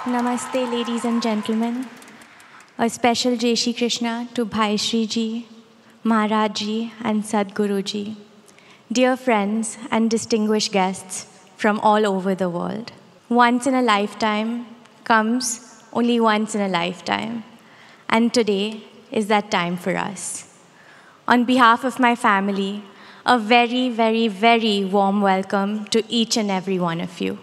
Namaste, ladies and gentlemen. A special Jai Shri Krishna to Bhai Shri Ji, Maharaj Ji, and Sadhguru Ji. Dear friends and distinguished guests from all over the world. Once in a lifetime comes only once in a lifetime. And today is that time for us. On behalf of my family, a very, very, very warm welcome to each and every one of you.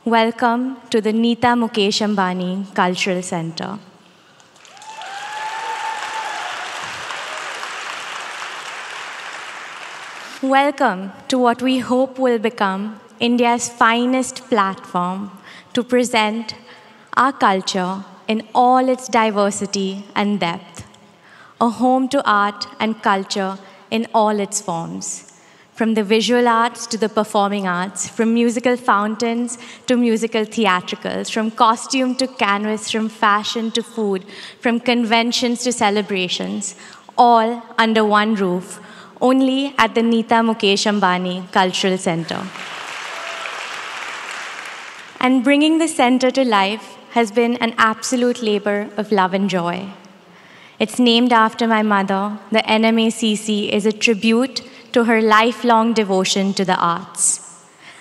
Welcome to the Nita Mukesh Ambani Cultural Center. Welcome to what we hope will become India's finest platform to present our culture in all its diversity and depth. A home to art and culture in all its forms. From the visual arts to the performing arts, from musical fountains to musical theatricals, from costume to canvas, from fashion to food, from conventions to celebrations, all under one roof, only at the Nita Mukesh Ambani Cultural Center. And bringing the center to life has been an absolute labor of love and joy. It's named after my mother. The NMACC is a tribute to her lifelong devotion to the arts.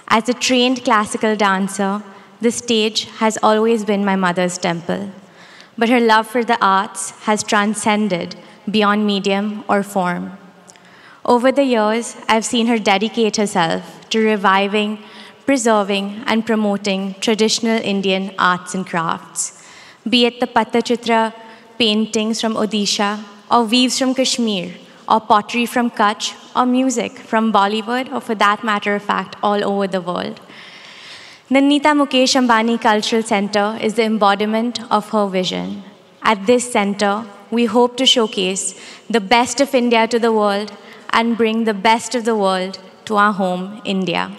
As a trained classical dancer, the stage has always been my mother's temple. But her love for the arts has transcended beyond medium or form. Over the years, I've seen her dedicate herself to reviving, preserving, and promoting traditional Indian arts and crafts, be it the Pattachitra paintings from Odisha, or weaves from Kashmir, or pottery from Kutch, or music from Bollywood, or for that matter of fact, all over the world. The Nita Mukesh Ambani Cultural Center is the embodiment of her vision. At this center, we hope to showcase the best of India to the world and bring the best of the world to our home, India.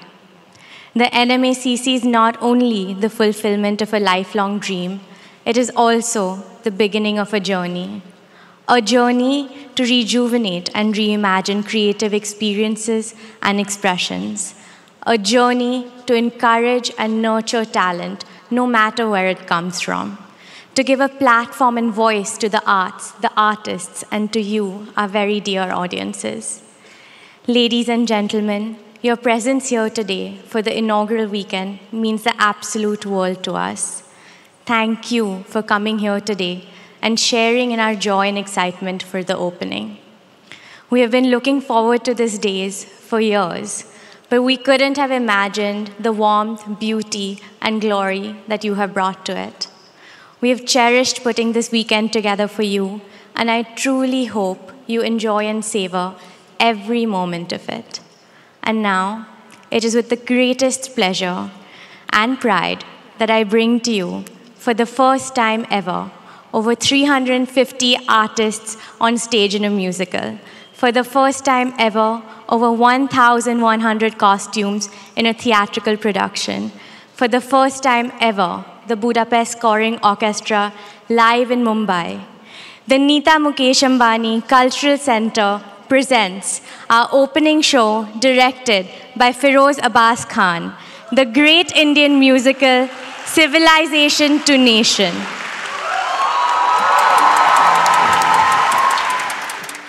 The NMACC is not only the fulfillment of a lifelong dream, it is also the beginning of a journey to rejuvenate and reimagine creative experiences and expressions, a journey to encourage and nurture talent no matter where it comes from, to give a platform and voice to the arts, the artists, and to you, our very dear audiences. Ladies and gentlemen, your presence here today for the inaugural weekend means the absolute world to us. Thank you for coming here today and sharing in our joy and excitement for the opening. We have been looking forward to these days for years, but we couldn't have imagined the warmth, beauty, and glory that you have brought to it. We have cherished putting this weekend together for you, and I truly hope you enjoy and savor every moment of it. And now, it is with the greatest pleasure and pride that I bring to you, for the first time ever, over 350 artists on stage in a musical. For the first time ever, over 1,100 costumes in a theatrical production. For the first time ever, the Budapest Scoring Orchestra live in Mumbai. The Nita Mukesh Ambani Cultural Center presents our opening show directed by Feroz Abbas Khan, the great Indian musical Civilization to Nation.